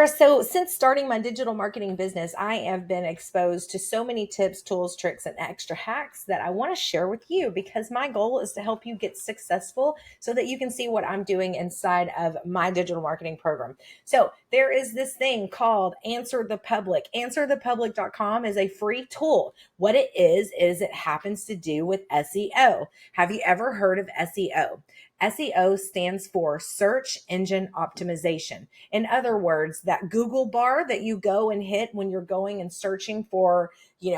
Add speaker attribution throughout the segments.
Speaker 1: there. So since starting my digital marketing business, I have been exposed to so many tips, tools, tricks, and extra hacks that I want to share with you because my goal is to help you get successful so that you can see what I'm doing inside of my digital marketing program. So there is this thing called Answer the Public. AnswerThePublic.com is a free tool. What it is it happens to do with SEO. Have you ever heard of SEO? SEO stands for Search Engine Optimization. In other words, that Google bar that you go and hit when you're going and searching for,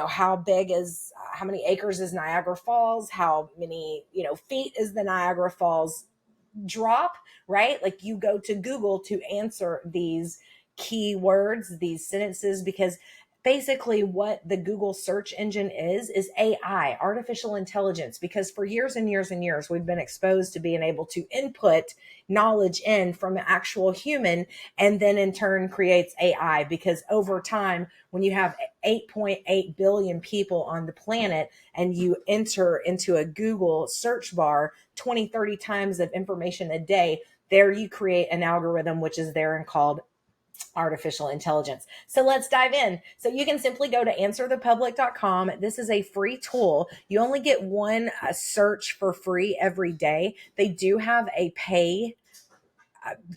Speaker 1: how many acres is Niagara Falls, how many, feet is the Niagara Falls drop, right? Like you go to Google to answer these keywords, these sentences, because basically what the Google search engine is AI, artificial intelligence, because for years and years and years, we've been exposed to being able to input knowledge in from an actual human and then in turn creates AI, because over time, when you have 8.8 billion people on the planet and you enter into a Google search bar 20, 30 times of information a day, there you create an algorithm which is there and called artificial intelligence. So let's dive in. So you can simply go to answerthepublic.com. This is a free tool. You only get one search for free every day. They do have a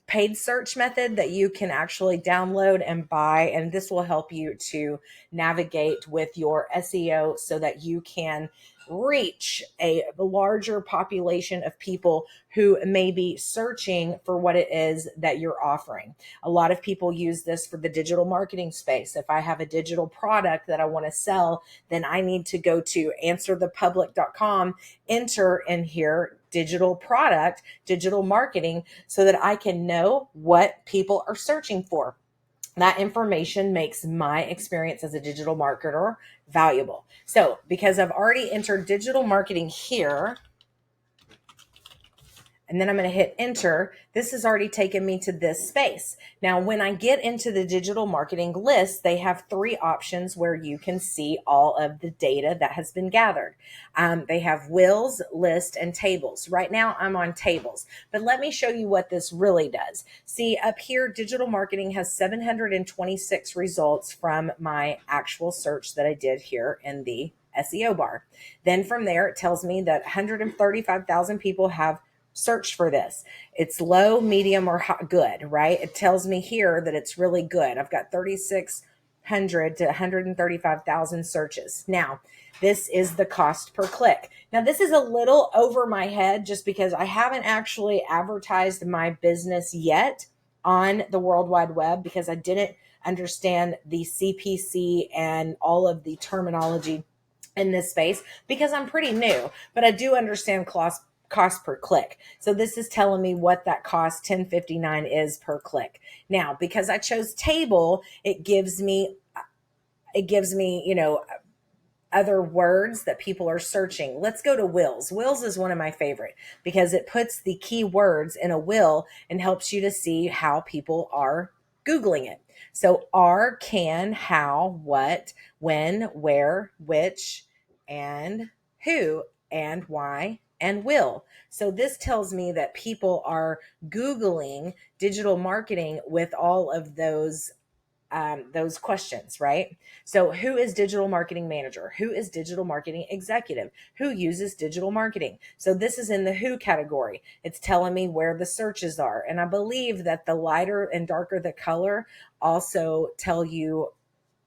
Speaker 1: paid search method that you can actually download and buy, and this will help you to navigate with your SEO so that you can reach a larger population of people who may be searching for what it is that you're offering. A lot of people use this for the digital marketing space. If I have a digital product that I want to sell, then I need to go to answerthepublic.com, enter in here digital product, digital marketing, so that I can know what people are searching for. That information makes my experience as a digital marketer valuable. So because I've already entered digital marketing here, and then I'm going to hit enter, this has already taken me to this space. Now, when I get into the digital marketing list, they have three options where you can see all of the data that has been gathered. They have wills, list, and tables. Right now, I'm on tables, but let me show you what this really does. See, up here, digital marketing has 726 results from my actual search that I did here in the SEO bar. Then from there, it tells me that 135,000 people have search for this. It's low, medium, or good, right? It tells me here that it's really good. I've got 3,600 to 135,000 searches. Now, this is the cost per click. Now, this is a little over my head just because I haven't actually advertised my business yet on the World Wide Web because I didn't understand the CPC and all of the terminology in this space because I'm pretty new, but I do understand cost per click. So this is telling me what that cost $10.59 is per click. Now, because I chose table, it gives me, other words that people are searching. Let's go to wills. Wills is one of my favorite because it puts the keywords in a will and helps you to see how people are Googling it. So are, can, how, what, when, where, which, and who, and why, and will. So this tells me that people are Googling digital marketing with all of those questions, right? So who is digital marketing manager? Who is digital marketing executive? Who uses digital marketing? So this is in the who category. It's telling me where the searches are. And I believe that the lighter and darker the color also tell you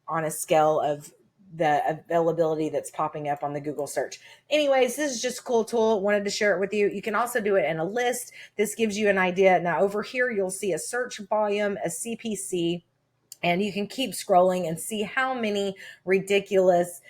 Speaker 1: on a scale of the availability that's popping up on the Google search. Anyways, this is just a cool tool. Wanted to share it with you. You can also do it in a list. This gives you an idea. Now over here, you'll see a search volume, a CPC, and you can keep scrolling and see how many ridiculous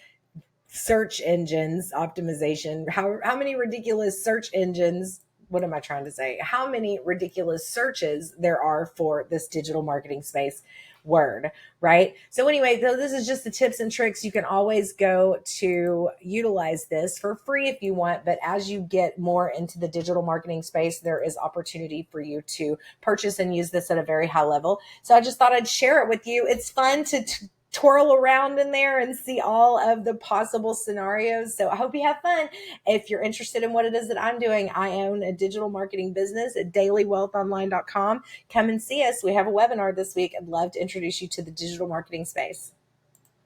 Speaker 1: search engines optimization, how many ridiculous search engines, what am I trying to say? How many ridiculous searches there are for this digital marketing space word, right? So anyway, though, this is just the tips and tricks. You can always go to utilize this for free if you want, but as you get more into the digital marketing space, there is opportunity for you to purchase and use this at a very high level. So I just thought I'd share it with you. It's fun to twirl around in there and see all of the possible scenarios. So I hope you have fun. If you're interested in what it is that I'm doing, I own a digital marketing business at dailywealthonline.com. Come and see us. We have a webinar this week. I'd love to introduce you to the digital marketing space.